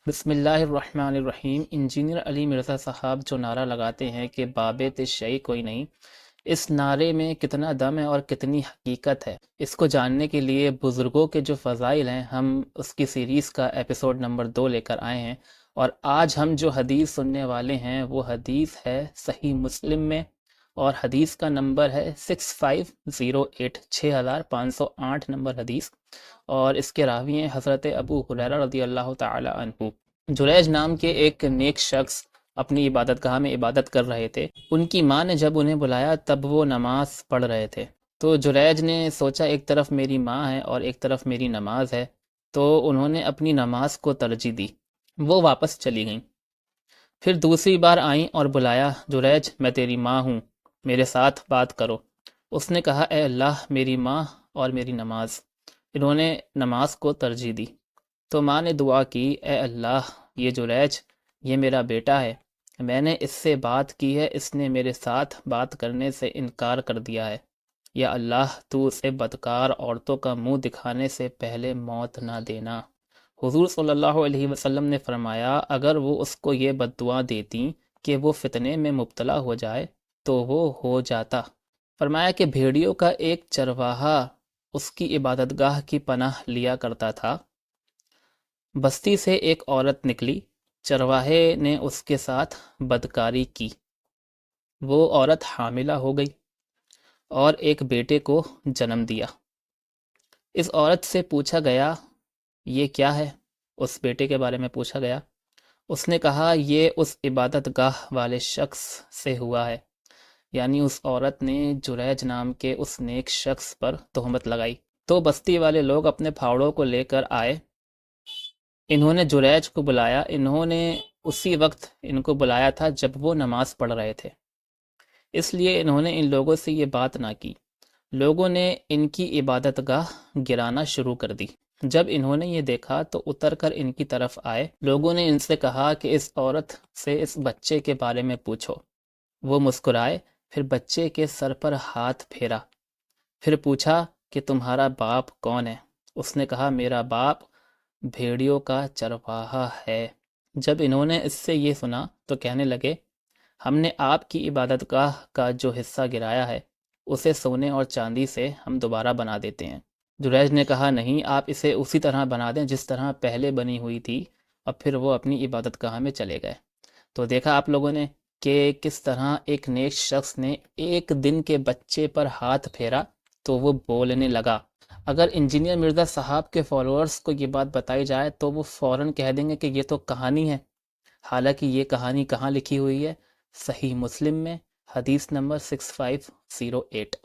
بسم اللہ الرحمن الرحیم۔ انجینئر علی مرزا صاحب جو نعرہ لگاتے ہیں کہ بابت شیء کوئی نہیں، اس نعرے میں کتنا دم ہے اور کتنی حقیقت ہے، اس کو جاننے کے لیے بزرگوں کے جو فضائل ہیں، ہم اس کی سیریز کا ایپیسوڈ نمبر 2 لے کر آئے ہیں، اور آج ہم جو حدیث سننے والے ہیں وہ حدیث ہے صحیح مسلم میں، اور حدیث کا نمبر ہے 6508، 6508 نمبر حدیث، اور اس کے راوی ہیں حضرت ابو ہریرہ رضی اللہ تعالی عنہ۔ جریج نام کے ایک نیک شخص اپنی عبادت گاہ میں عبادت کر رہے تھے۔ ان کی ماں نے جب انہیں بلایا تب وہ نماز پڑھ رہے تھے، تو جریج نے سوچا ایک طرف میری ماں ہے اور ایک طرف میری نماز ہے، تو انہوں نے اپنی نماز کو ترجیح دی، وہ واپس چلی گئیں۔ پھر دوسری بار آئیں اور بلایا، جریج میں تیری ماں ہوں، میرے ساتھ بات کرو۔ اس نے کہا اے اللہ، میری ماں اور میری نماز۔ انہوں نے نماز کو ترجیح دی، تو ماں نے دعا کی اے اللہ، یہ جریج، یہ میرا بیٹا ہے، میں نے اس سے بات کی ہے، اس نے میرے ساتھ بات کرنے سے انکار کر دیا ہے، یا اللہ تو اسے بدکار عورتوں کا منہ دکھانے سے پہلے موت نہ دینا۔ حضور صلی اللہ علیہ وسلم نے فرمایا اگر وہ اس کو یہ بد دعا دیتی کہ وہ فتنے میں مبتلا ہو جائے تو وہ ہو جاتا۔ فرمایا کہ بھیڑیوں کا ایک چرواہا اس کی عبادت گاہ کی پناہ لیا کرتا تھا۔ بستی سے ایک عورت نکلی، چرواہے نے اس کے ساتھ بدکاری کی، وہ عورت حاملہ ہو گئی اور ایک بیٹے کو جنم دیا۔ اس عورت سے پوچھا گیا یہ کیا ہے؟ اس بیٹے کے بارے میں پوچھا گیا، اس نے کہا یہ اس عبادت گاہ والے شخص سے ہوا ہے، یعنی اس عورت نے جریج نام کے اس نیک شخص پر تہمت لگائی۔ تو بستی والے لوگ اپنے پھاوڑوں کو لے کر آئے، انہوں نے جریج کو بلایا، انہوں نے اسی وقت ان کو بلایا تھا جب وہ نماز پڑھ رہے تھے، اس لیے انہوں نے ان لوگوں سے یہ بات نہ کی۔ لوگوں نے ان کی عبادت گاہ گرانا شروع کر دی۔ جب انہوں نے یہ دیکھا تو اتر کر ان کی طرف آئے، لوگوں نے ان سے کہا کہ اس عورت سے اس بچے کے بارے میں پوچھو۔ وہ مسکرائے، پھر بچے کے سر پر ہاتھ پھیرا، پھر پوچھا کہ تمہارا باپ کون ہے؟ اس نے کہا میرا باپ بھیڑیوں کا چرواہا ہے۔ جب انہوں نے اس سے یہ سنا تو کہنے لگے ہم نے آپ کی عبادت گاہ کا جو حصہ گرایا ہے اسے سونے اور چاندی سے ہم دوبارہ بنا دیتے ہیں۔ جریج نے کہا نہیں، آپ اسے اسی طرح بنا دیں جس طرح پہلے بنی ہوئی تھی، اور پھر وہ اپنی عبادت گاہ میں چلے گئے۔ تو دیکھا آپ لوگوں نے کہ کس طرح ایک نیک شخص نے ایک دن کے بچے پر ہاتھ پھیرا تو وہ بولنے لگا۔ اگر انجینئر مرزا صاحب کے فالوورز کو یہ بات بتائی جائے تو وہ فوراً کہہ دیں گے کہ یہ تو کہانی ہے، حالانکہ یہ کہانی کہاں لکھی ہوئی ہے؟ صحیح مسلم میں، حدیث نمبر 6508۔